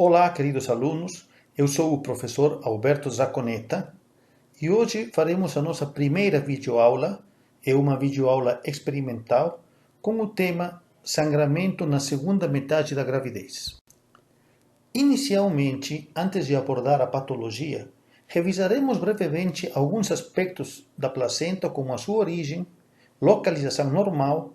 Olá, queridos alunos, eu sou o professor Alberto Zaconeta e hoje faremos a nossa primeira videoaula, uma videoaula experimental, com o tema Sangramento na segunda metade da gravidez. Inicialmente, antes de abordar a patologia, revisaremos brevemente alguns aspectos da placenta como a sua origem, localização normal,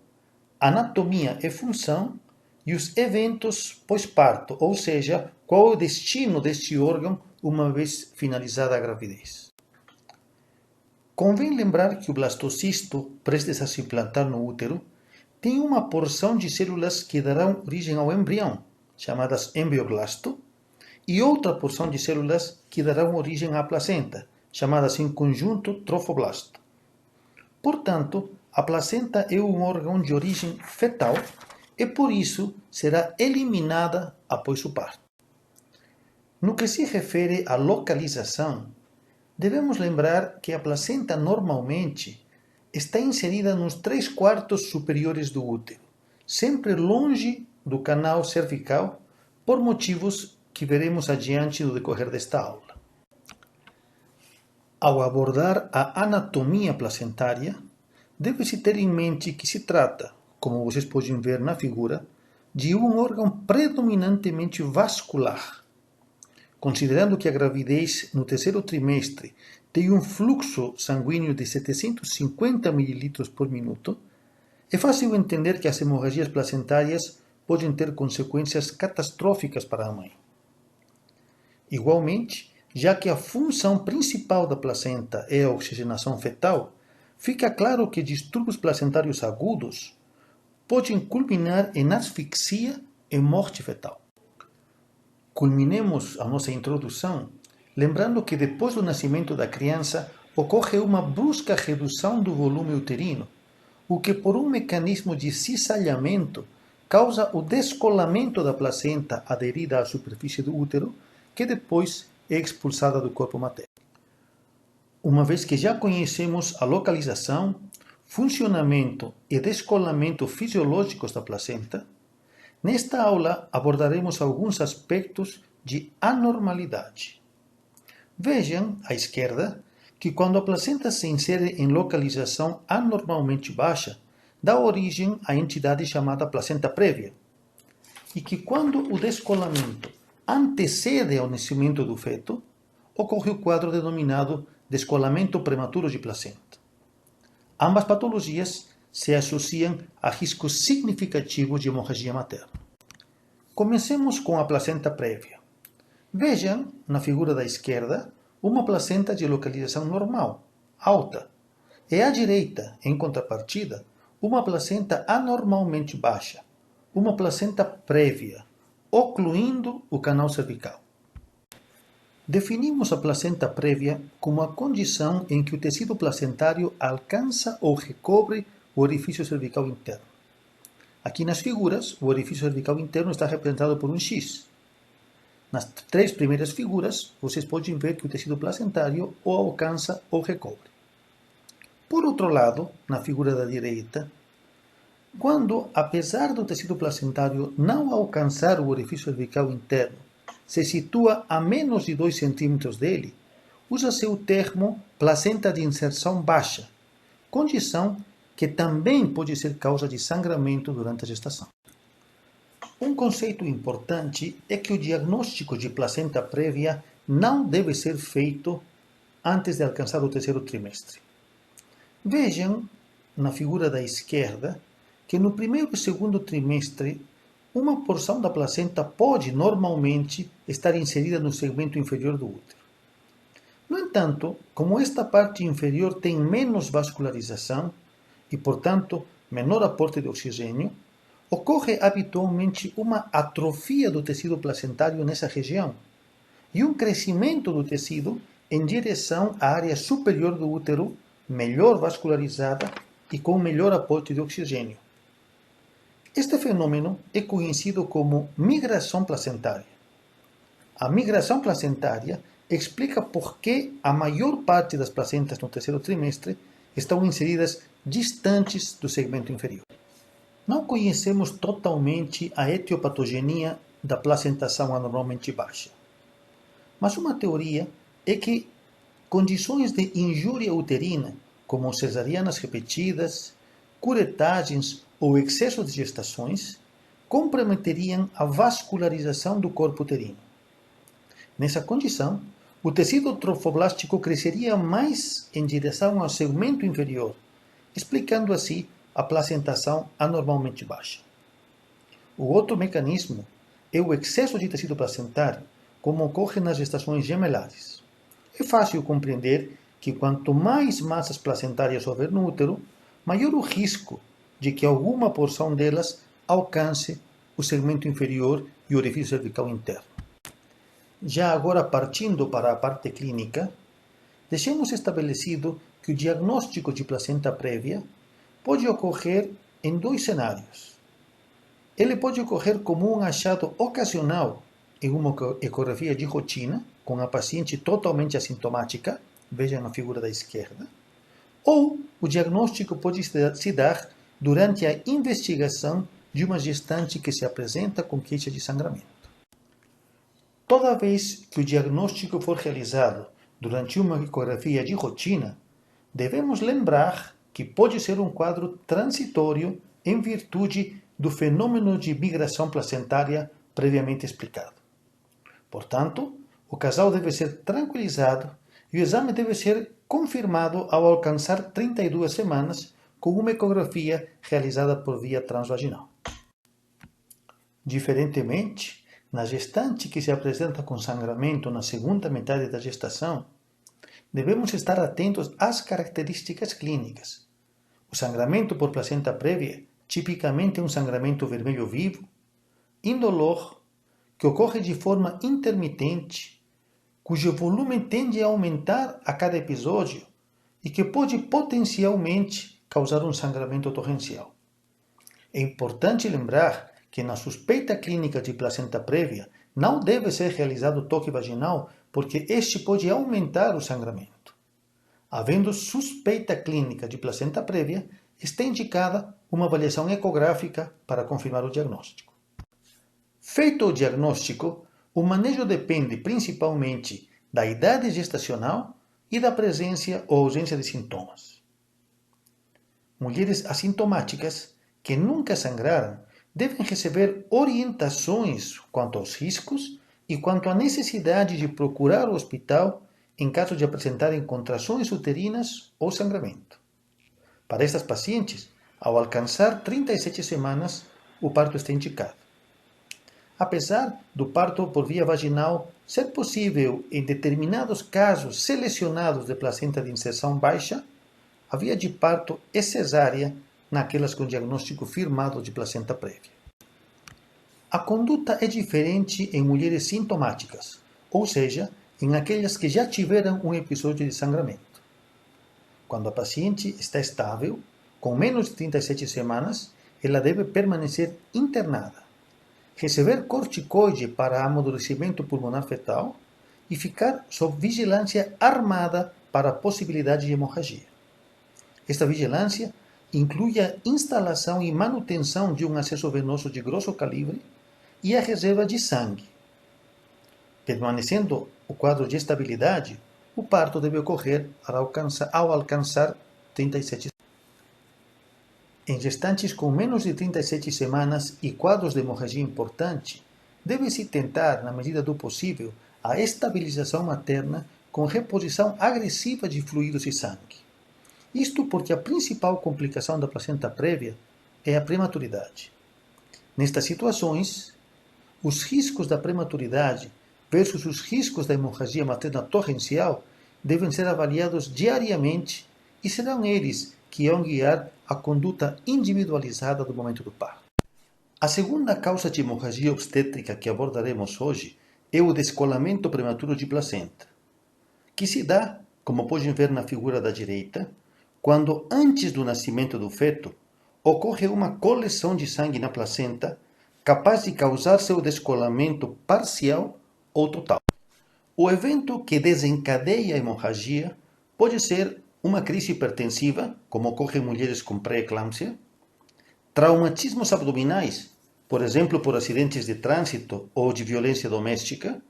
anatomia e função e os eventos pós-parto, ou seja, qual é o destino deste órgão uma vez finalizada a gravidez. Convém lembrar que o blastocisto, prestes a se implantar no útero, tem uma porção de células que darão origem ao embrião, chamadas embrioblasto, e outra porção de células que darão origem à placenta, chamadas em conjunto trofoblasto. Portanto, a placenta é um órgão de origem fetal e por isso será eliminada após o parto. No que se refere à localização, devemos lembrar que a placenta normalmente está inserida nos 3/4 superiores do útero, sempre longe do canal cervical, por motivos que veremos adiante no decorrer desta aula. Ao abordar a anatomia placentária, deve-se ter em mente que se trata, como vocês podem ver na figura, de um órgão predominantemente vascular. Considerando que a gravidez no terceiro trimestre tem um fluxo sanguíneo de 750 ml por minuto, é fácil entender que as hemorragias placentárias podem ter consequências catastróficas para a mãe. Igualmente, já que a função principal da placenta é a oxigenação fetal, fica claro que distúrbios placentários agudos podem culminar em asfixia e morte fetal. Culminemos a nossa introdução lembrando que depois do nascimento da criança ocorre uma brusca redução do volume uterino, o que por um mecanismo de cisalhamento causa o descolamento da placenta aderida à superfície do útero, que depois é expulsada do corpo materno. Uma vez que já conhecemos a localização, funcionamento e descolamento fisiológicos da placenta, nesta aula abordaremos alguns aspectos de anormalidade. Vejam, à esquerda, que quando a placenta se insere em localização anormalmente baixa, dá origem à entidade chamada placenta prévia, e que quando o descolamento antecede ao nascimento do feto, ocorre o quadro denominado descolamento prematuro de placenta. Ambas patologias se associam a risco significativo de hemorragia materna. Comecemos com a placenta prévia. Vejam, na figura da esquerda, uma placenta de localização normal, alta, e à direita, em contrapartida, uma placenta anormalmente baixa, uma placenta prévia, ocluindo o canal cervical. Definimos a placenta prévia como a condição em que o tecido placentário alcança ou recobre o orifício cervical interno. Aqui nas figuras, o orifício cervical interno está representado por um X. Nas 3 primeiras figuras, vocês podem ver que o tecido placentário o alcança ou recobre. Por outro lado, na figura da direita, quando, apesar do tecido placentário não alcançar o orifício cervical interno, se situa a menos de 2 centímetros dele, usa-se o termo placenta de inserção baixa, condição que também pode ser causa de sangramento durante a gestação. Um conceito importante é que o diagnóstico de placenta prévia não deve ser feito antes de alcançar o terceiro trimestre. Vejam, na figura da esquerda, que no primeiro e segundo trimestre, uma porção da placenta pode, normalmente, estar inserida no segmento inferior do útero. No entanto, como esta parte inferior tem menos vascularização e, portanto, menor aporte de oxigênio, ocorre habitualmente uma atrofia do tecido placentário nessa região e um crescimento do tecido em direção à área superior do útero, melhor vascularizada e com melhor aporte de oxigênio. Este fenômeno é conhecido como migração placentária. A migração placentária explica por que a maior parte das placentas no terceiro trimestre estão inseridas distantes do segmento inferior. Não conhecemos totalmente a etiopatogenia da placentação anormalmente baixa. Mas uma teoria é que condições de injúria uterina, como cesarianas repetidas, curetagens ou excesso de gestações, comprometeriam a vascularização do corpo uterino. Nessa condição, o tecido trofoblástico cresceria mais em direção ao segmento inferior, explicando assim a placentação anormalmente baixa. O outro mecanismo é o excesso de tecido placentário, como ocorre nas gestações gemelares. É fácil compreender que quanto mais massas placentárias houver no útero, maior o risco de que alguma porção delas alcance o segmento inferior e o orifício cervical interno. Já agora, partindo para a parte clínica, deixemos estabelecido que o diagnóstico de placenta prévia pode ocorrer em dois cenários. Ele pode ocorrer como um achado ocasional em uma ecografia de rotina, com a paciente totalmente assintomática, vejam na figura da esquerda, ou o diagnóstico pode se dar durante a investigação de uma gestante que se apresenta com queixa de sangramento. Toda vez que o diagnóstico for realizado durante uma ecografia de rotina, devemos lembrar que pode ser um quadro transitório em virtude do fenômeno de migração placentária previamente explicado. Portanto, o casal deve ser tranquilizado e o exame deve ser confirmado ao alcançar 32 semanas com uma ecografia realizada por via transvaginal. Diferentemente, na gestante que se apresenta com sangramento na segunda metade da gestação, devemos estar atentos às características clínicas. O sangramento por placenta prévia tipicamente é um sangramento vermelho vivo, indolor, que ocorre de forma intermitente, cujo volume tende a aumentar a cada episódio e que pode potencialmente causar um sangramento torrencial. É importante lembrar que na suspeita clínica de placenta prévia não deve ser realizado toque vaginal porque este pode aumentar o sangramento. Havendo suspeita clínica de placenta prévia, está indicada uma avaliação ecográfica para confirmar o diagnóstico. Feito o diagnóstico, o manejo depende principalmente da idade gestacional e da presença ou ausência de sintomas. Mulheres assintomáticas que nunca sangraram devem receber orientações quanto aos riscos e quanto à necessidade de procurar o hospital em caso de apresentarem contrações uterinas ou sangramento. Para estas pacientes, ao alcançar 37 semanas, o parto está indicado. Apesar do parto por via vaginal ser possível em determinados casos selecionados de placenta de inserção baixa, a via de parto é cesárea naquelas com diagnóstico firmado de placenta prévia. A conduta é diferente em mulheres sintomáticas, ou seja, em aquelas que já tiveram um episódio de sangramento. Quando a paciente está estável, com menos de 37 semanas, ela deve permanecer internada, receber corticoide para amadurecimento pulmonar fetal e ficar sob vigilância armada para a possibilidade de hemorragia. Esta vigilância inclui a instalação e manutenção de um acesso venoso de grosso calibre e a reserva de sangue. Permanecendo o quadro de estabilidade, o parto deve ocorrer ao alcançar 37 semanas. Em gestantes com menos de 37 semanas e quadros de hemorragia importante, deve-se tentar, na medida do possível, a estabilização materna com reposição agressiva de fluidos e sangue. Isto porque a principal complicação da placenta prévia é a prematuridade. Nestas situações, os riscos da prematuridade versus os riscos da hemorragia materna torrencial devem ser avaliados diariamente e serão eles que irão guiar a conduta individualizada do momento do parto. A segunda causa de hemorragia obstétrica que abordaremos hoje é o descolamento prematuro de placenta, que se dá, como podem ver na figura da direita, quando antes do nascimento do feto ocorre uma coleção de sangue na placenta capaz de causar seu descolamento parcial ou total. O evento que desencadeia a hemorragia pode ser uma crise hipertensiva, como ocorre em mulheres com pré-eclâmpsia, traumatismos abdominais, por exemplo por acidentes de trânsito ou de violência doméstica,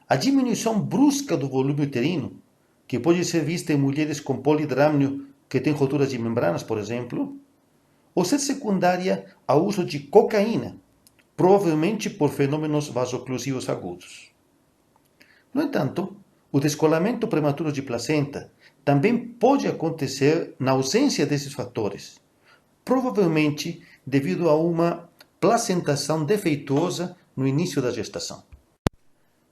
a diminuição brusca do volume uterino, que pode ser vista em mulheres com polidrâmnio que têm roturas de membranas, por exemplo, ou ser secundária ao uso de cocaína, provavelmente por fenômenos vasoclusivos agudos. No entanto, o descolamento prematuro de placenta também pode acontecer na ausência desses fatores, provavelmente devido a uma placentação defeituosa no início da gestação.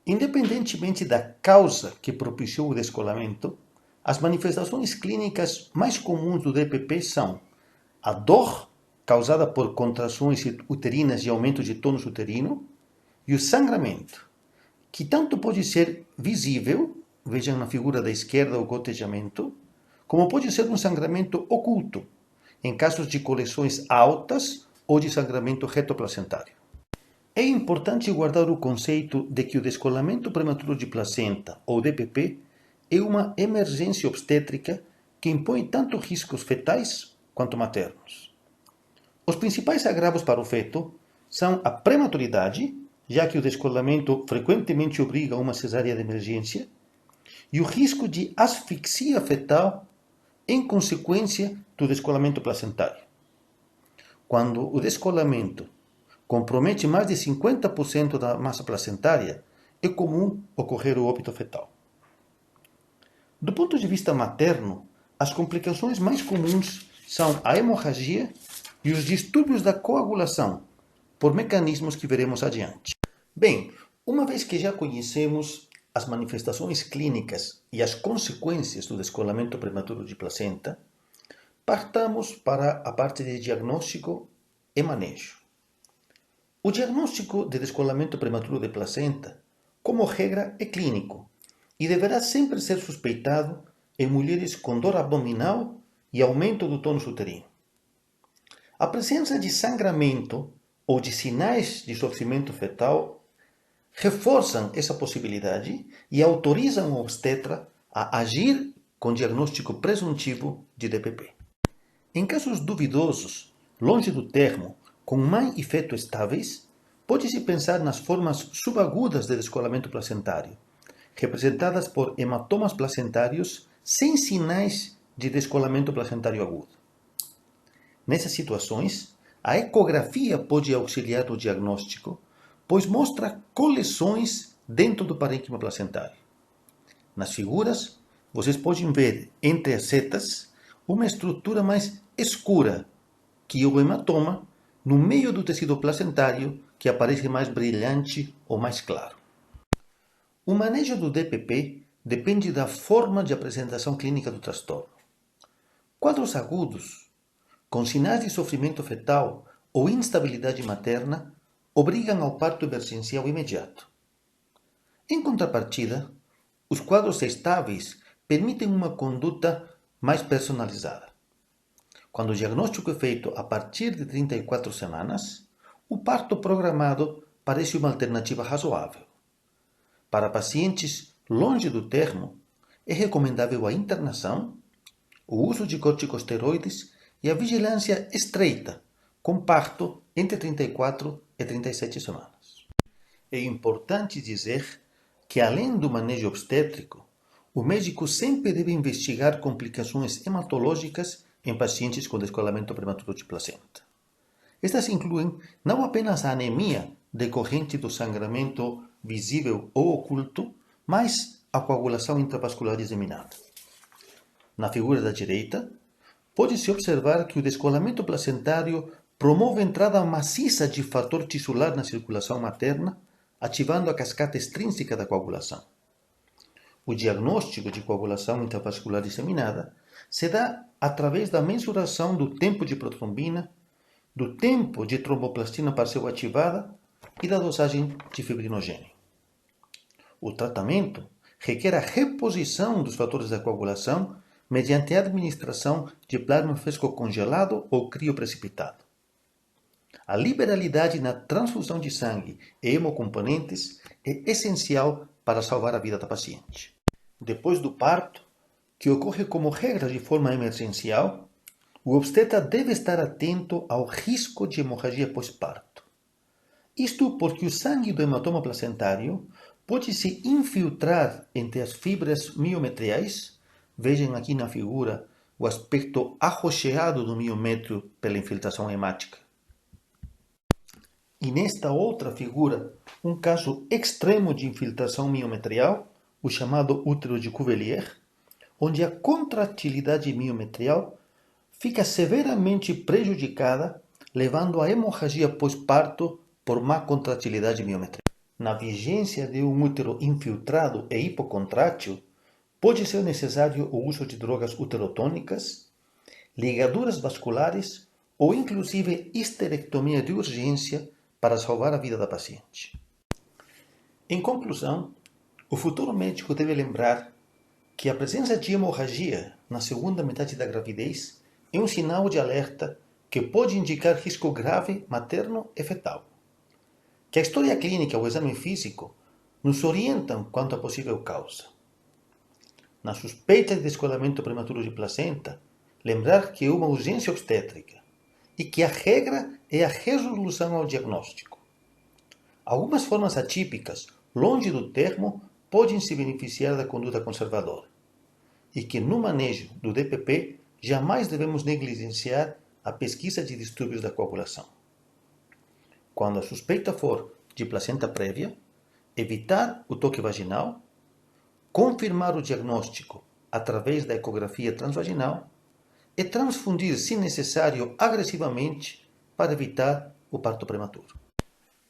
Independentemente da causa que propiciou o descolamento, as manifestações clínicas mais comuns do DPP são a dor, causada por contrações uterinas e aumento de tônus uterino, e o sangramento, que tanto pode ser visível, vejam na figura da esquerda o gotejamento, como pode ser um sangramento oculto, em casos de coleções altas ou de sangramento retoplacentário. É importante guardar o conceito de que o descolamento prematuro de placenta, ou DPP, é uma emergência obstétrica que impõe tanto riscos fetais quanto maternos. Os principais agravos para o feto são a prematuridade, já que o descolamento frequentemente obriga a uma cesárea de emergência, e o risco de asfixia fetal em consequência do descolamento placentário. Quando o descolamento compromete mais de 50% da massa placentária, é comum ocorrer o óbito fetal. Do ponto de vista materno, as complicações mais comuns são a hemorragia e os distúrbios da coagulação, por mecanismos que veremos adiante. Bem, uma vez que já conhecemos as manifestações clínicas e as consequências do descolamento prematuro de placenta, partamos para a parte de diagnóstico e manejo. O diagnóstico de descolamento prematuro de placenta, como regra, é clínico e deverá sempre ser suspeitado em mulheres com dor abdominal e aumento do tônus uterino. A presença de sangramento ou de sinais de sofrimento fetal reforçam essa possibilidade e autorizam o obstetra a agir com diagnóstico presuntivo de DPP. Em casos duvidosos, longe do termo, com mãe e feto estáveis, pode-se pensar nas formas subagudas de descolamento placentário, representadas por hematomas placentários sem sinais de descolamento placentário agudo. Nessas situações, a ecografia pode auxiliar no diagnóstico, pois mostra coleções dentro do parênquima placentário. Nas figuras, vocês podem ver entre as setas uma estrutura mais escura, que é o hematoma, no meio do tecido placentário, que aparece mais brilhante ou mais claro. O manejo do DPP depende da forma de apresentação clínica do transtorno. Quadros agudos, com sinais de sofrimento fetal ou instabilidade materna, obrigam ao parto emergencial imediato. Em contrapartida, os quadros estáveis permitem uma conduta mais personalizada. Quando o diagnóstico é feito a partir de 34 semanas, o parto programado parece uma alternativa razoável. Para pacientes longe do termo, é recomendável a internação, o uso de corticosteroides e a vigilância estreita, com parto entre 34 e 37 semanas. É importante dizer que, além do manejo obstétrico, o médico sempre deve investigar complicações hematológicas em pacientes com descolamento prematuro de placenta. Estas incluem não apenas a anemia decorrente do sangramento visível ou oculto, mas a coagulação intravascular disseminada. Na figura da direita, pode-se observar que o descolamento placentário promove a entrada maciça de fator tisular na circulação materna, ativando a cascata extrínseca da coagulação. O diagnóstico de coagulação intravascular disseminada se dá através da mensuração do tempo de protrombina, do tempo de tromboplastina parcial ativada e da dosagem de fibrinogênio. O tratamento requer a reposição dos fatores da coagulação mediante a administração de plasma fresco congelado ou crioprecipitado. A liberalidade na transfusão de sangue e hemocomponentes é essencial para salvar a vida da paciente. Depois do parto, que ocorre como regra de forma emergencial, o obstetra deve estar atento ao risco de hemorragia pós-parto. Isto porque o sangue do hematoma placentário pode se infiltrar entre as fibras miometriais. Vejam aqui na figura o aspecto arroxeado do miométrio pela infiltração hemática. E nesta outra figura, um caso extremo de infiltração miometrial, o chamado útero de Cuvier, onde a contratilidade miometrial fica severamente prejudicada, levando à hemorragia pós-parto por má contratilidade miometrial. Na vigência de um útero infiltrado e hipocontrátil, pode ser necessário o uso de drogas uterotônicas, ligaduras vasculares ou inclusive histerectomia de urgência para salvar a vida da paciente. Em conclusão, o futuro médico deve lembrar que a presença de hemorragia na segunda metade da gravidez é um sinal de alerta que pode indicar risco grave materno e fetal. Que a história clínica ou o exame físico nos orientam quanto à possível causa. Na suspeita de descolamento prematuro de placenta, lembrar que é uma urgência obstétrica e que a regra é a resolução ao diagnóstico. Algumas formas atípicas, longe do termo, podem se beneficiar da conduta conservadora e que no manejo do DPP jamais devemos negligenciar a pesquisa de distúrbios da coagulação. Quando a suspeita for de placenta prévia, evitar o toque vaginal, confirmar o diagnóstico através da ecografia transvaginal e transfundir, se necessário, agressivamente para evitar o parto prematuro.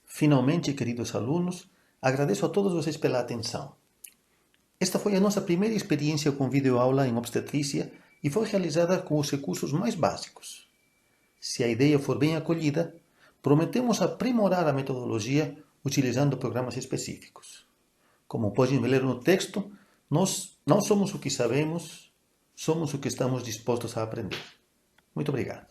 Finalmente, queridos alunos, agradeço a todos vocês pela atenção. Esta foi a nossa primeira experiência com videoaula em obstetrícia e foi realizada com os recursos mais básicos. Se a ideia for bem acolhida, prometemos aprimorar a metodologia utilizando programas específicos. Como podem ler no texto, nós não somos o que sabemos, somos o que estamos dispostos a aprender. Muito obrigado.